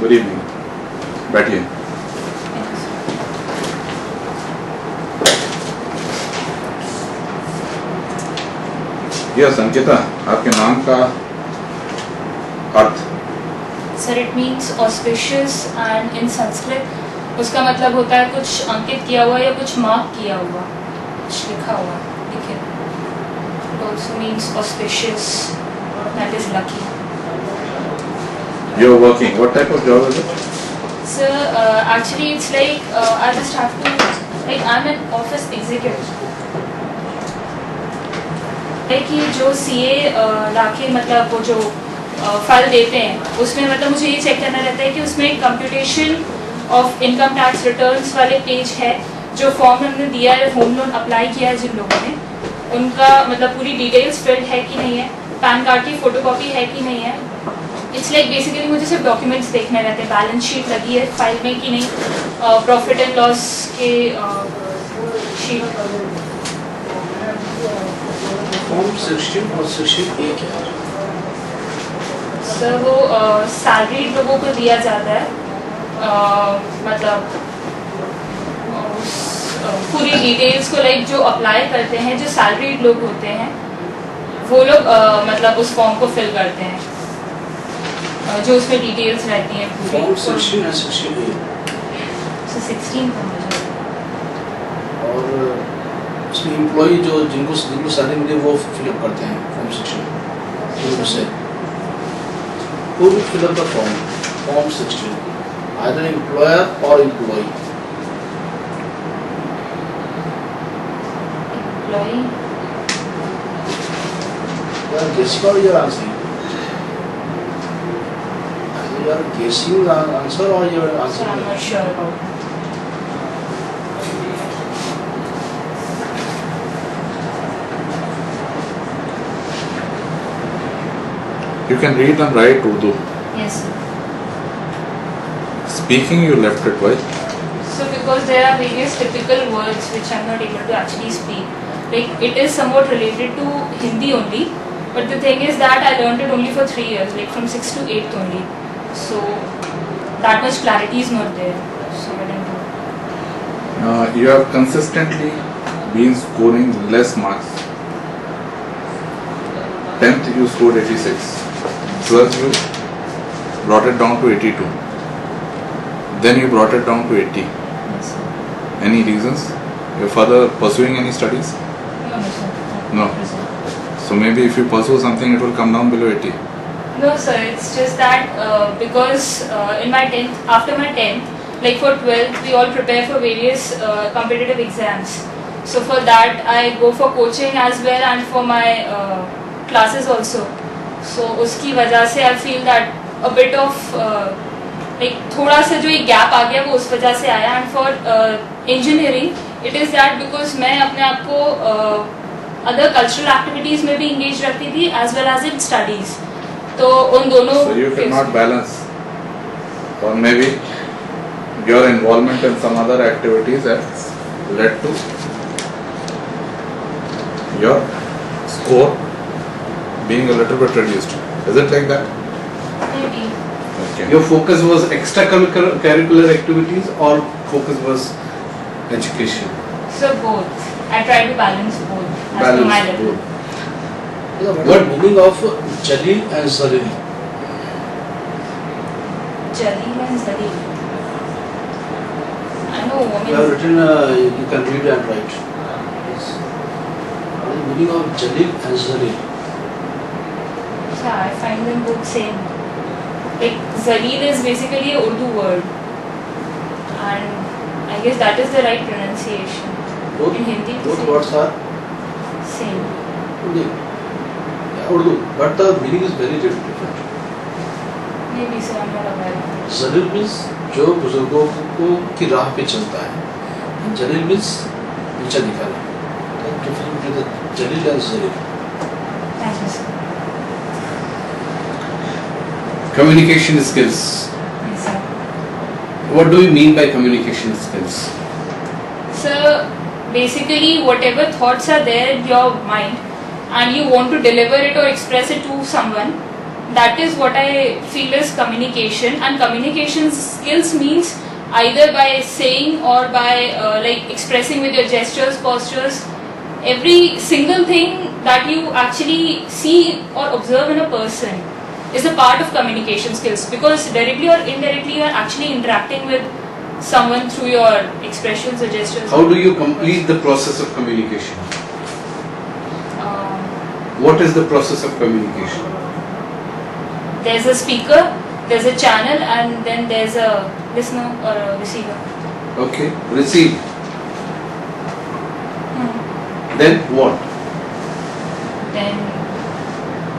Good evening, बैठिए। Yes Ankita, आपके नाम का अर्थ? Sir it means auspicious and in Sanskrit उसका मतलब होता है कुछ अंकित किया हुआ या कुछ मार्क किया हुआ, कुछ लिखा हुआ लिखे। It also means auspicious, that is lucky. You are working, what type of job is it? Sir, actually it's like I just have to, like I'm an office executive. like ये जो CA लाके मतलब वो जो file देते हैं उसमें मतलब मुझे ये चेक करना रहता है कि उसमें computation of income tax returns वाले पेज है, जो फॉर्म हमने दिया है, होम लोन अप्लाई किया है जिन लोगों ने, उनका मतलब पूरी डिटेल्स फिल्ड है कि नहीं है, पैन कार्ड की फोटोकॉपी है कि नहीं है। इट्स लाइक बेसिकली मुझे सिर्फ डॉक्यूमेंट्स देखने रहते हैं, बैलेंस शीट लगी है फाइल में कि नहीं, प्रॉफिट एंड लॉस के शीट। फॉर्म 16 और 16A क्या है? सर वो सैलरी लोगों को दिया जाता है, मतलब पूरी डिटेल्स को लाइक जो अप्लाई करते हैं, जो सैलरी लोग होते हैं वो लोग मतलब उस फॉर्म को फिल करते हैं, जो उसमें डिटेल्स रहती हैं पूरी। फॉर्म 16 है 16A। सो 16 का मुझे। और उसमें एम्प्लॉई जो जिनको सैलरी मिले वो फिलअप करते हैं फॉर्म 16 से। वो भी fill up the form 16, either employer और employee. Employee guessing or you're answering? You are guessing the answer or you are So answering? I'm not sure about it. You can read and write Urdu. Yes, sir. Speaking, you left it, why? So because there are various typical words which I'm not able to actually speak. Like it is somewhat related to Hindi only, but the thing is that I learned it only for 3 years, like from 6th to 8th only. So that much clarity is not there. So I didn't do. You have consistently been scoring less marks. 10th you scored 86. 12th you brought it down to 82. Then you brought it down to 80. Yes, sir. Any reasons? You're further pursuing any studies? No, sir. No. Sir. So maybe if you pursue something, it will come down below 80. No, sir. It's just that because in my 10th, after my 10th, like for 12th, we all prepare for various competitive exams. So for that, I go for coaching as well and for my classes also. So उसकी वजह से I feel that a bit of like थोड़ा सा जो एक gap आ गया वो उस वजह से आया। And for engineering, it is that because मैं अपने आप को other cultural activities में भी engage रखती थी as well as in studies. तो उन दोनों So you cannot balance, or maybe your involvement in some other activities has led to your score being a little bit reduced. Is it like that? maybe. Okay. Your focus was extracurricular activities or focus was education? So both. I try to balance both as per my level. What meaning of Jalil and Zalil? Jalil and Zalil. I know. I You have mean, written, you can read and write. Yes. What is the meaning of Jalil and Zalil? yeah, I find them both same. Like Zalil is basically a Urdu word, and I guess that is the right pronunciation. Both, In Hindi, both same. words are Same. Urdu. Yeah, Urdu, but the meaning is very different. Maybe so. I'm not aware of it. Zalil means जो बुजुर्गों को की राह पे चलता है. Jalil means नीचा निकाला. Different between the Jalil and Zalil. Thank you, sir. Communication skills. Yes, sir. What do you mean by communication skills? So basically, whatever thoughts are there in your mind, and you want to deliver it or express it to someone, that is what I feel is communication. And communication skills means either by saying or by like expressing with your gestures, postures, every single thing that you actually see or observe in a person is a part of communication skills, because directly or indirectly you are actually interacting with someone through your expressions or gestures. How do you complete the process of communication? Um, What is the process of communication? there's a speaker, there's a channel, and then there's a listener or a receiver. Okay, receive. Then what? Then,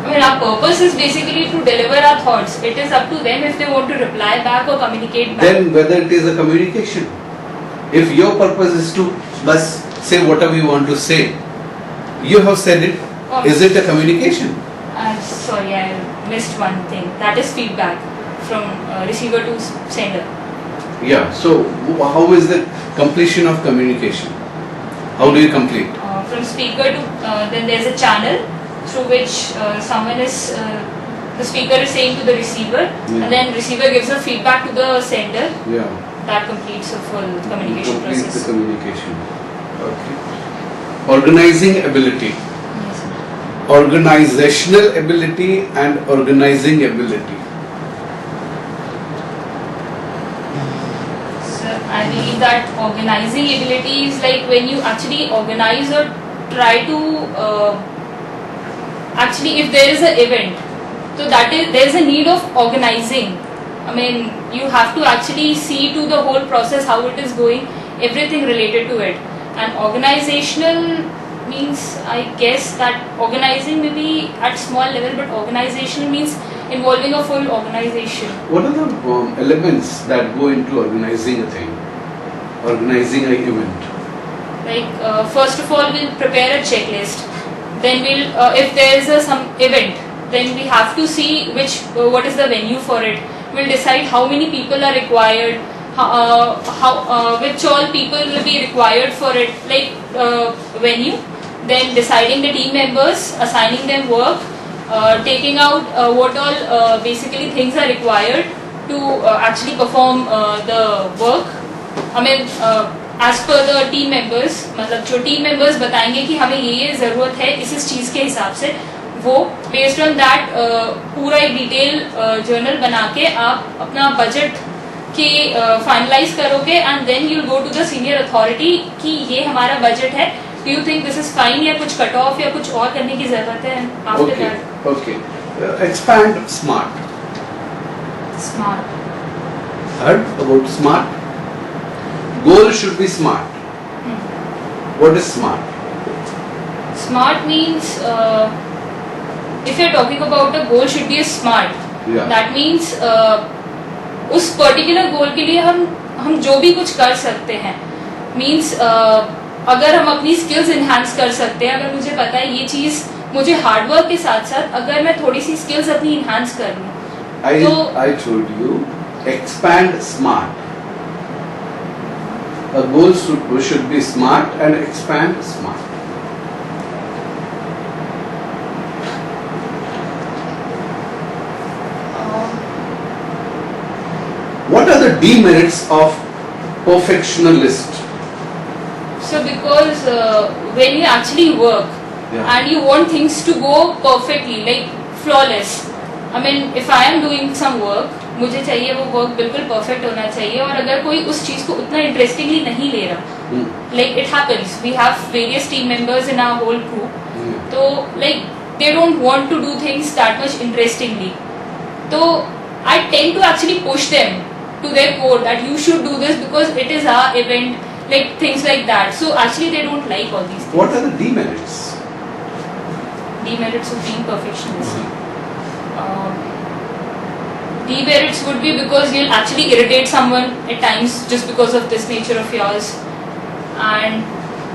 I mean, our purpose is basically to deliver our thoughts. It is up to them if they want to reply back or communicate back. Then whether it is a communication. If your purpose is to bus say whatever you want to say, you have said it. Oh. Is it a communication? Sorry, I missed one thing. That is feedback from receiver to sender. Yeah. So how is the completion of communication? How do you complete? From speaker to then there's a channel through which someone is the speaker is saying to the receiver, Yeah. and then receiver gives a feedback to the sender. Yeah. That completes a full communication Complete process. the communication. Okay. Organizing ability. Yes. Organizational ability and organizing ability. So I believe that organizing ability is like when you actually organize or try to actually, if there is an event, so that is there is a need of organizing. I mean, you have to actually see to the whole process, how it is going, everything related to it. And organizational means, I guess that organizing may be at small level, but organizational means involving a full organization. What are the elements that go into organizing a thing? Organizing an event? Like first of all, we'll prepare a checklist. Then we'll, if there is some event, then we have to see what is the venue for it. We'll decide how many people are required, which all people will be required for it, like venue. Then deciding the team members, assigning them work, taking out what all basically things are required to actually perform the work. I mean, as per the team members, मतलब जो team members बताएंगे कि हमें ये ज़रूरत है इस चीज़ के हिसाब से, वो based on that पूरा एक डिटेल जर्नल बना के आप अपना बजट के फाइनलाइज करोगे, and then you go to the senior authority कि ये हमारा बजट है, do you think this is fine, या कुछ कट ऑफ या कुछ और करने की जरूरत है. After that Okay. Expand smart. Smart. Heard about smart? Goal should be smart. What is smart? Smart means if you're talking about a goal should be smart, Yeah. that means उस particular goal के लिए हम जो भी कुछ कर सकते हैं, मीन्स अगर हम अपनी स्किल्स इन्हांस कर सकते हैं, अगर मुझे पता है ये चीज़ मुझे हार्डवर्क के साथ साथ अगर मैं थोड़ी सी स्किल्स अपनी इन्हांस कर लूँ, I told you, expand smart. A goal should be smart and expand smart. What are the demerits of perfectionist? so because when you actually work Yeah. and you want things to go perfectly, like flawless, I mean if I am doing some work, मुझे चाहिए वो work बिल्कुल perfect होना चाहिए, और अगर कोई उस चीज़ को उतना इंटरेस्टिंगली नहीं ले रहा, like it happens, we have various team members in our whole crew, तो like they don't want to do things that much interestingly, so I tend to actually push them to their core that you should do this because it is our event, like things like that. So actually they don't like all these things. What are the demerits? Demerits of being perfectionist. Demerits would be because you'll actually irritate someone at times just because of this nature of yours, and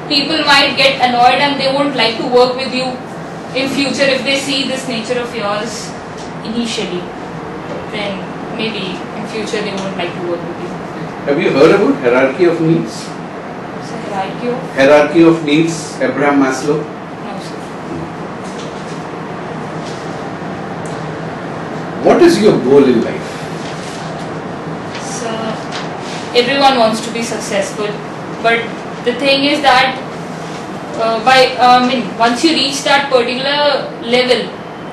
people might get annoyed and they won't like to work with you in future if they see this nature of yours initially. Then maybe in future they won't like to work with you. Have you heard about hierarchy of needs? So hierarchy of Hierarchy of needs, Abraham Maslow. no, sir. What is your goal in life? So everyone wants to be successful, but the thing is that once you reach that particular level,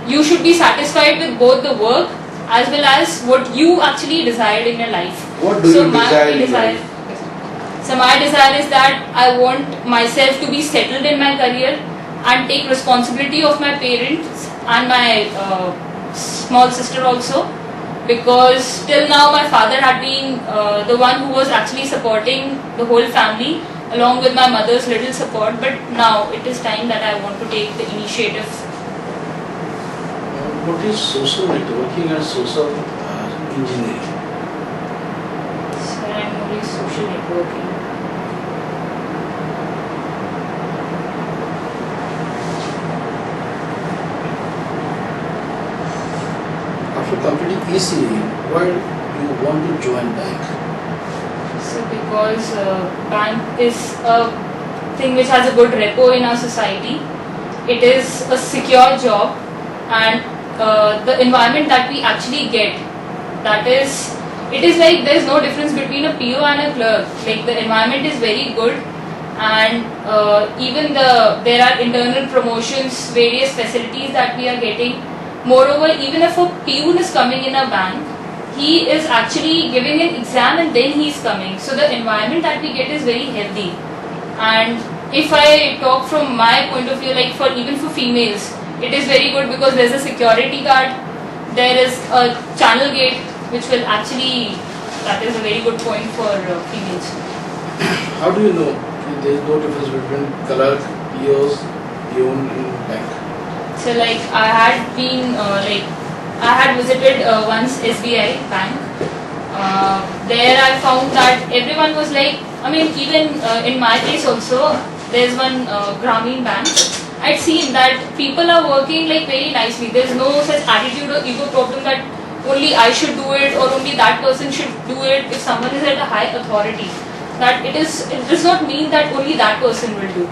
you should be satisfied with both the work as well as what you actually desired in your life. What do you desire in life? So my desire is that I want myself to be settled in my career and take responsibility of my parents and my small sister also, because till now my father had been the one who was actually supporting the whole family along with my mother's little support, but now it is time that I want to take the initiative. What is social networking and social engineering? So I'm only social networking. After completing ECA, why do you want to join bank? So because bank is a thing which has a good repo in our society. It is a secure job, and the environment that we actually get, that is, it is like there is no difference between a PO and a clerk. Like the environment is very good, and even there are internal promotions, various facilities that we are getting. Moreover, even if a peon is coming in a bank, he is actually giving an exam and then he is coming. So the environment that we get is very healthy. And if I talk from my point of view, like even for females, it is very good because there is a security guard, there is a channel gate, which will actually, that is a very good point for females. How do you know there is no difference between clerk, POs, peon in bank? So like I had been I had visited once SBI bank. There I found that everyone was like, I mean even in my case also, there's one Grameen bank. I'd seen that people are working like very nicely. There's no such attitude or ego problem that only I should do it or only that person should do it if someone is at a high authority. That it does not mean that only that person will do.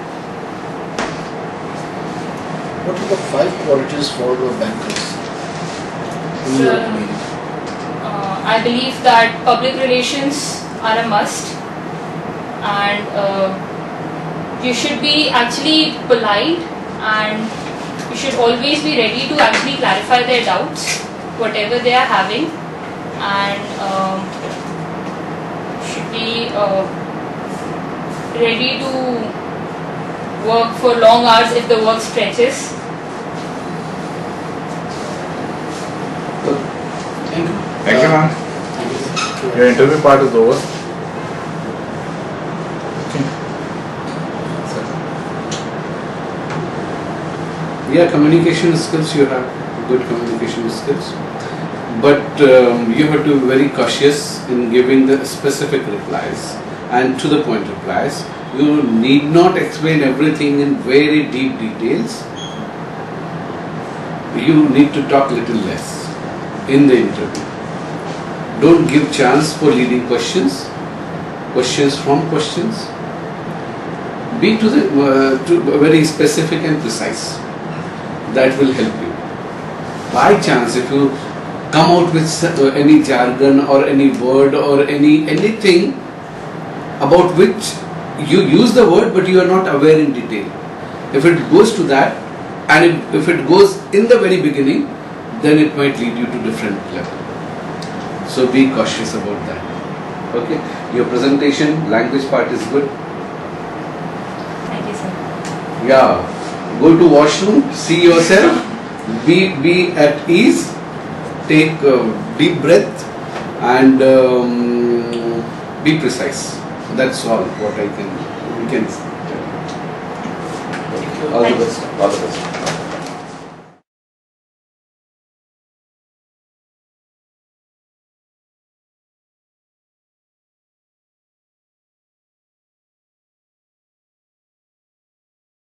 What are the 5 qualities for the bankers? In your opinion? I believe that public relations are a must, and you should be actually polite, and you should always be ready to actually clarify their doubts, whatever they are having, and should be ready to work for long hours if the work stretches. Thank you. Thank you, ma'am. Thank you. Your interview part is over. Yeah, communication skills, you have good communication skills, but you have to be very cautious in giving the specific replies and to the point replies. You need not explain everything in very deep details. You need to talk little less in the interview. Don't give chance for leading questions from questions. Be very specific and precise. That will help you. By chance, if you come out with any jargon or any word or anything about which you use the word but you are not aware in detail, if it goes to that and if it goes in the very beginning, then it might lead you to different level. So be cautious about that. Okay, your presentation language part is good. Thank you, sir. Yeah, go to washroom, see yourself, be at ease, take deep breath and be precise. That's all what we can tell. All the best. All the best.